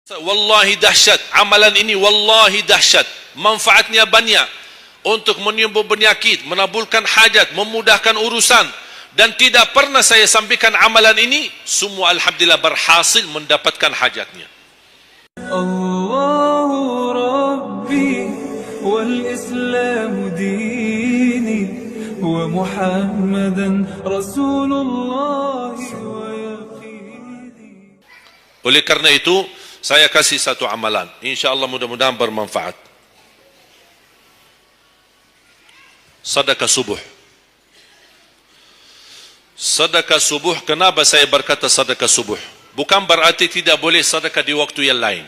Wallahi dahsyat, amalan ini wallahi dahsyat, manfaatnya banyak untuk menyembuh penyakit, menabulkan hajat, memudahkan urusan, dan tidak pernah saya sampaikan amalan ini, semua alhamdulillah berhasil mendapatkan hajatnya. Allahu Rabbi wal Islam dini wa Muhammadan Rasulullah wa yaqini. Oleh karena itu saya kasih satu amalan, insyaallah mudah-mudahan bermanfaat. Sedekah subuh. Sedekah subuh, kenapa saya berkata sedekah subuh? Bukan berarti tidak boleh sedekah di waktu yang lain.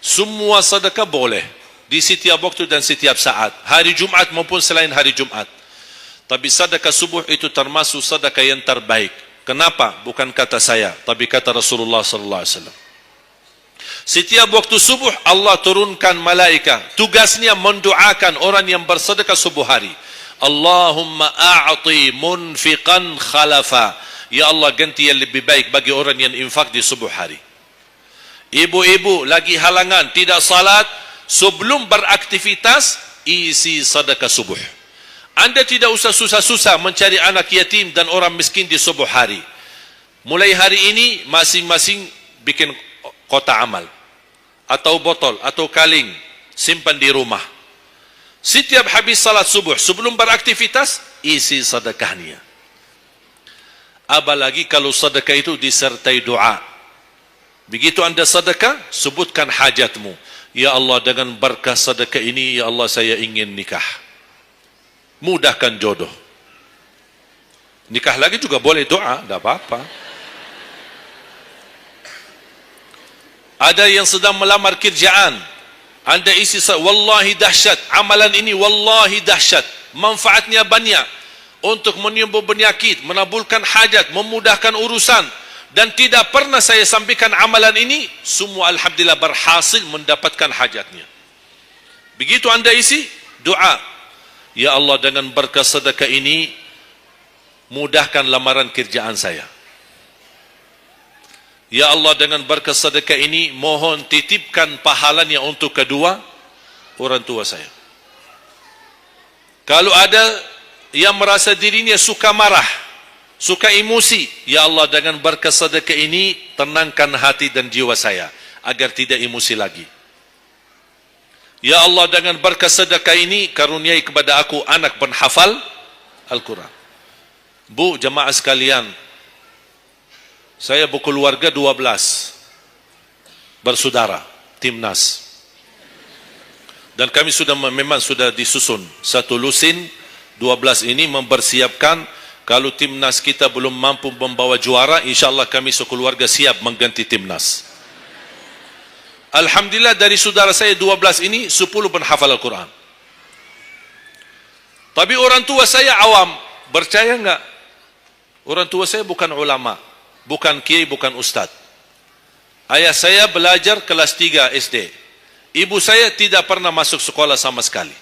Semua sedekah boleh di setiap waktu dan setiap saat, hari Jumat maupun selain hari Jumat. Tapi sedekah subuh itu termasuk sedekah yang terbaik. Kenapa? Bukan kata saya, tapi kata Rasulullah sallallahu alaihi wasallam. Setiap waktu subuh Allah turunkan malaikat, tugasnya mendoakan orang yang bersedekah subuh hari. Allahumma a'ti munfiqan khalafa. Ya Allah, ganti yang lebih baik bagi orang yang infak di subuh hari. Ibu-ibu lagi halangan tidak salat, sebelum beraktivitas isi sedekah subuh. Anda tidak usah susah-susah mencari anak yatim dan orang miskin di subuh hari. Mulai hari ini masing-masing bikin kotak amal, atau botol, atau kaling, simpan di rumah. Setiap habis salat subuh, sebelum beraktivitas, isi sedekahnya. Apalagi kalau sedekah itu disertai doa. Begitu anda sedekah, sebutkan hajatmu. Ya Allah, dengan berkah sedekah ini, ya Allah, saya ingin nikah. Mudahkan jodoh. Nikah lagi juga boleh doa, tidak apa-apa. Ada yang sedang melamar kerjaan, anda isi wallahi dahsyat, amalan ini wallahi dahsyat, manfaatnya banyak untuk menyembuh penyakit, menabulkan hajat, memudahkan urusan, dan tidak pernah saya sampaikan amalan ini, semua alhamdulillah berhasil mendapatkan hajatnya. Begitu anda isi, doa, ya Allah, dengan berkah sedekah ini mudahkan lamaran kerjaan saya. Ya Allah, dengan berkah sedekah ini mohon titipkan pahalanya untuk kedua orang tua saya. Kalau ada yang merasa dirinya suka marah, suka emosi, ya Allah, dengan berkah sedekah ini tenangkan hati dan jiwa saya agar tidak emosi lagi. Ya Allah, dengan berkah sedekah ini karuniai kepada aku anak penghafal Al-Quran. Bu, jemaah sekalian, saya berkeluarga 12 bersaudara, timnas. Dan kami memang sudah disusun satu lusin 12 ini mempersiapkan kalau timnas kita belum mampu membawa juara, insyaallah kami sekeluarga siap mengganti timnas. Alhamdulillah dari saudara saya 12 ini 10 penghafal Al-Quran. Tapi orang tua saya awam, percaya enggak? Orang tua saya bukan ulama, bukan kiai, bukan ustaz. Ayah saya belajar kelas 3 SD. Ibu saya tidak pernah masuk sekolah sama sekali.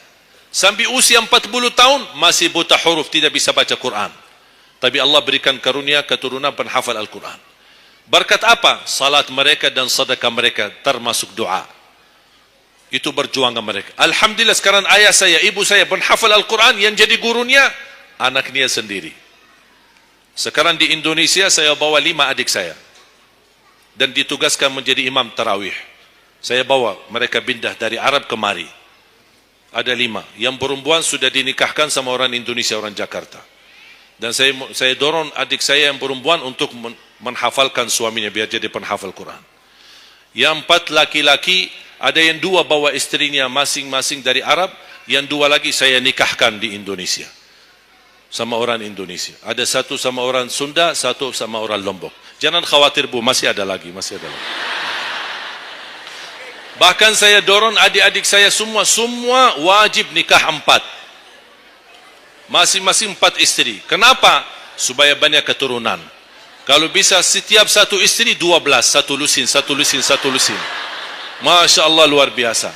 Sampai usia 40 tahun masih buta huruf, tidak bisa baca Quran. Tapi Allah berikan karunia keturunan penghafal Al-Quran. Berkat apa? Salat mereka dan sedekah mereka, termasuk doa. Itu perjuangan mereka. Alhamdulillah sekarang ayah saya, ibu saya penghafal Al-Quran, yang jadi gurunya anaknya sendiri. Sekarang di Indonesia saya bawa 5 adik saya dan ditugaskan menjadi imam tarawih. Saya bawa mereka pindah dari Arab kemari. Ada 5. Yang perempuan sudah dinikahkan sama orang Indonesia, orang Jakarta. Dan saya dorong adik saya yang perempuan untuk menghafalkan suaminya biar jadi penghafal Quran. Yang 4 laki-laki, ada yang 2 bawa istrinya masing-masing dari Arab, yang 2 lagi saya nikahkan di Indonesia sama orang Indonesia. Ada 1 sama orang Sunda, 1 sama orang Lombok. Jangan khawatir Bu, masih ada lagi. Bahkan saya dorong adik-adik saya semua wajib nikah 4. Masing-masing 4 istri. Kenapa? Supaya banyak keturunan. Kalau bisa setiap 1 istri 12, 1 lusin. Masya Allah, luar biasa.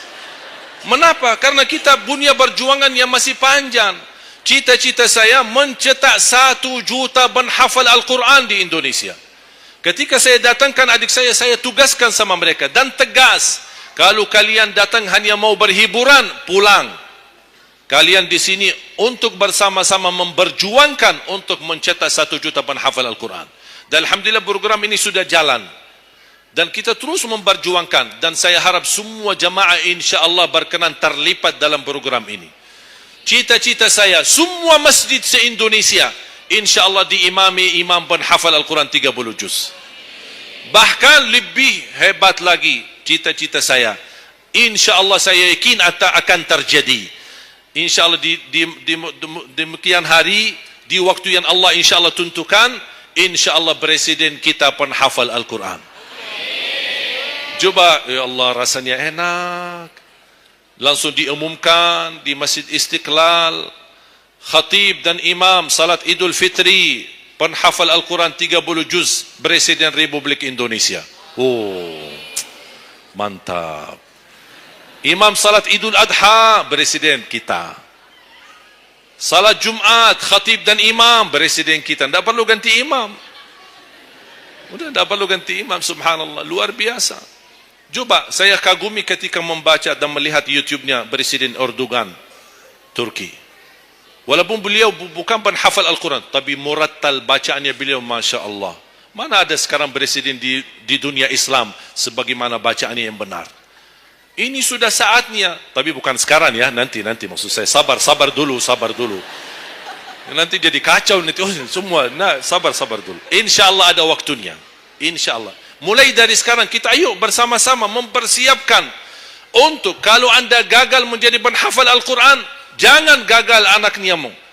Mengapa? Karena kita punya perjuangan yang masih panjang. Cita-cita saya mencetak 1 juta penghafal Al-Quran di Indonesia. Ketika saya datangkan adik saya tugaskan sama mereka dan tegas. Kalau kalian datang hanya mau berhiburan, pulang. Kalian di sini untuk bersama-sama memperjuangkan untuk mencetak 1 juta penghafal Al-Quran. Dan alhamdulillah program ini sudah jalan. Dan kita terus memperjuangkan. Dan saya harap semua jamaah insya-Allah berkenan terlibat dalam program ini. Cita-cita saya, semua masjid se-Indonesia insya-Allah diimami imam penghafal Al-Quran 30 juz. Bahkan lebih hebat lagi cita-cita saya. Insya-Allah saya yakin akan terjadi. Insya-Allah di demikian hari, di waktu yang Allah insya-Allah tentukan, insya-Allah presiden kita penghafal Al-Quran. Coba, ya Allah, rasanya enak. Langsung diumumkan di Masjid Istiqlal, khatib dan imam salat Idul Fitri, penghafal Al-Quran 30 juz, Presiden Republik Indonesia. Oh, mantap. Imam salat Idul Adha, Presiden kita. Salat Jumat, khatib dan imam, Presiden kita. Tidak perlu ganti imam. Udah, tidak perlu ganti imam, subhanallah, luar biasa. Coba, saya kagumi ketika membaca dan melihat YouTube-nya Presiden Erdogan, Turki. Walaupun beliau bukan penghafal Al-Quran, tapi murattal bacaannya beliau, Masya Allah. Mana ada sekarang presiden di dunia Islam sebagaimana bacaannya yang benar. Ini sudah saatnya, tapi bukan sekarang ya, nanti maksud saya, sabar dulu. Nanti jadi kacau nanti, semua, sabar dulu. InsyaAllah ada waktunya, InsyaAllah. Mulai dari sekarang kita ayo bersama-sama mempersiapkan untuk kalau anda gagal menjadi penghafal Al-Quran, jangan gagal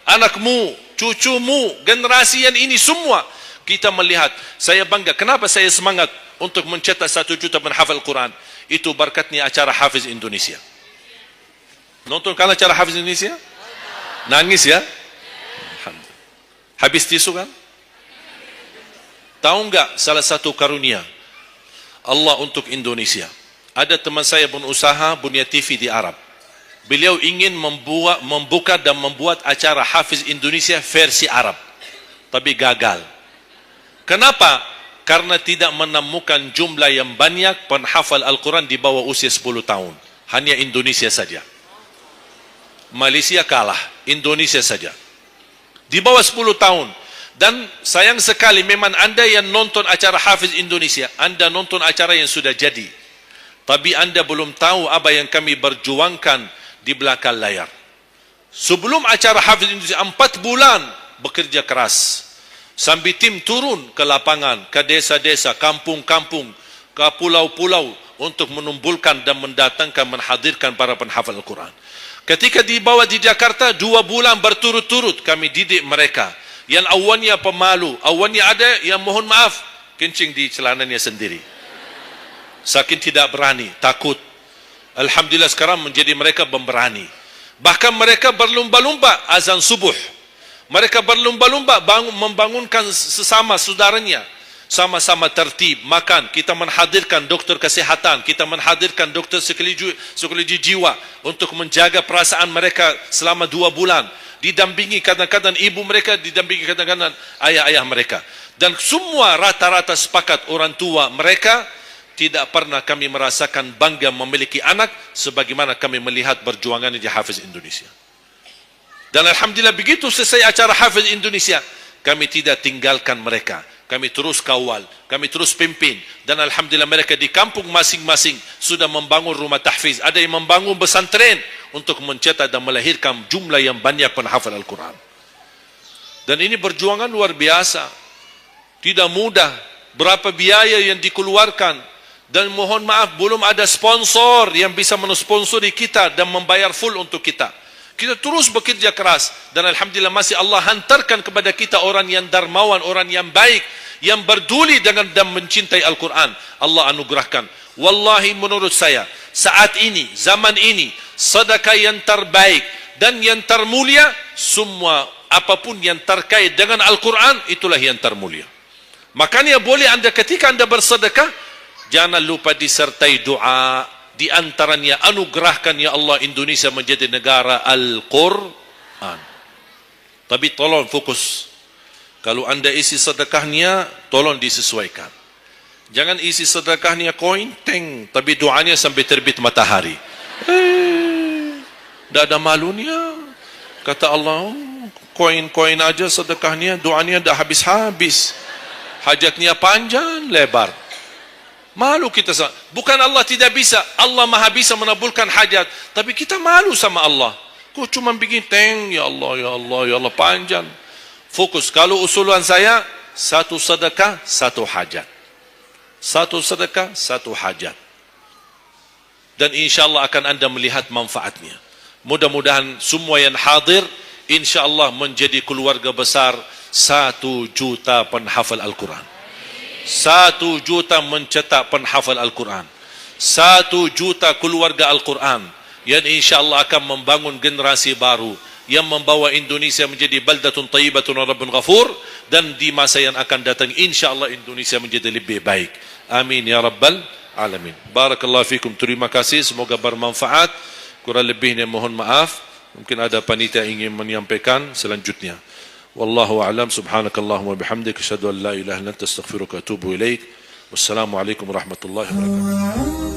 anakmu, cucumu, generasi yang ini semua. Kita melihat, saya bangga. Kenapa saya semangat untuk mencetak 1 juta penghafal Al-Quran? Itu berkatnya acara Hafiz Indonesia. Nonton kan acara Hafiz Indonesia? Nangis ya? Habis tisu kan? Tahu enggak salah satu karunia Allah untuk Indonesia? Ada teman saya berusaha punya TV di Arab. Beliau ingin membuka dan membuat acara Hafiz Indonesia versi Arab. Tapi gagal. Kenapa? Karena tidak menemukan jumlah yang banyak penghafal Al-Quran di bawah usia 10 tahun. Hanya Indonesia saja. Malaysia kalah, Indonesia saja. Di bawah 10 tahun. Dan sayang sekali memang anda yang nonton acara Hafiz Indonesia, anda nonton acara yang sudah jadi. Tapi anda belum tahu apa yang kami berjuangkan di belakang layar. Sebelum acara Hafiz Indonesia, 4 bulan bekerja keras. Sambil tim turun ke lapangan, ke desa-desa, kampung-kampung, ke pulau-pulau untuk menumpulkan dan mendatangkan, menghadirkan para penghafal Al-Quran. Ketika dibawa di Jakarta, 2 bulan berturut-turut kami didik mereka. Yang awalnya pemalu, awalnya ada yang mohon maaf, kencing di celananya sendiri. Saking tidak berani, takut. Alhamdulillah sekarang menjadi mereka pemberani. Bahkan mereka berlumba-lumba azan subuh. Mereka berlumba-lumba membangunkan sesama saudaranya. Sama-sama tertib, makan. Kita menghadirkan dokter kesehatan. Kita menghadirkan dokter psikologi jiwa untuk menjaga perasaan mereka selama 2 bulan. Didampingi kadang-kadang ibu mereka, didampingi kadang-kadang ayah-ayah mereka. Dan semua rata-rata sepakat orang tua mereka, tidak pernah kami merasakan bangga memiliki anak sebagaimana kami melihat perjuangan di Hafiz Indonesia. Dan alhamdulillah begitu selesai acara Hafiz Indonesia, kami tidak tinggalkan mereka. Kami terus kawal, kami terus pimpin. Dan alhamdulillah mereka di kampung masing-masing sudah membangun rumah tahfiz. Ada yang membangun pesantren untuk mencetak dan melahirkan jumlah yang banyak penghafal Al-Quran. Dan ini perjuangan luar biasa. Tidak mudah. Berapa biaya yang dikeluarkan. Dan mohon maaf, belum ada sponsor yang bisa mensponsori kita dan membayar full untuk kita. Kita terus bekerja keras. Dan alhamdulillah masih Allah hantarkan kepada kita orang yang dermawan, orang yang baik, yang berduli dengan dan mencintai Al-Quran. Allah anugerahkan. Wallahi menurut saya, saat ini, zaman ini, sedekah yang terbaik dan yang termulia, semua apapun yang terkait dengan Al-Quran, itulah yang termulia. Makanya boleh anda ketika anda bersedekah, jangan lupa disertai doa. Di antaranya anugerahkan ya Allah Indonesia menjadi negara Al-Quran. Tapi tolong fokus. Kalau anda isi sedekahnya, tolong disesuaikan. Jangan isi sedekahnya koin, teng, tapi doanya sampai terbit matahari. Tidak ada malunya. Kata Allah, koin-koin aja sedekahnya, doanya dah habis-habis. Hajatnya panjang, lebar. Malu kita. Bukan Allah tidak bisa. Allah maha bisa menabulkan hajat. Tapi kita malu sama Allah. Kok cuma bikin teng, ya Allah, ya Allah, ya Allah, panjang. Fokus. Kalau usulan saya, satu sedekah, satu hajat. Satu sedekah, satu hajat. Dan insyaAllah akan anda melihat manfaatnya. Mudah-mudahan semua yang hadir, insyaAllah menjadi keluarga besar 1 juta penghafal Al-Quran. 1 juta mencetak penghafal Al-Quran. 1 juta keluarga Al-Quran. Yang insyaAllah akan membangun generasi baru. Yang membawa Indonesia menjadi baldatun tayyibatun rabbun ghafur. Dan di masa yang akan datang, insyaAllah Indonesia menjadi lebih baik. Amin ya Rabbal Alamin. Barakallahu fikum. Terima kasih. Semoga bermanfaat. Kurang lebihnya mohon maaf. Mungkin ada panitia ingin menyampaikan selanjutnya. Wallahu a'lam. Subhanakallahumma bihamdik. Asyhadu an la ilaha illa anta astaghfiruka wa atubu ilaik. Wassalamualaikum warahmatullahi wabarakatuh.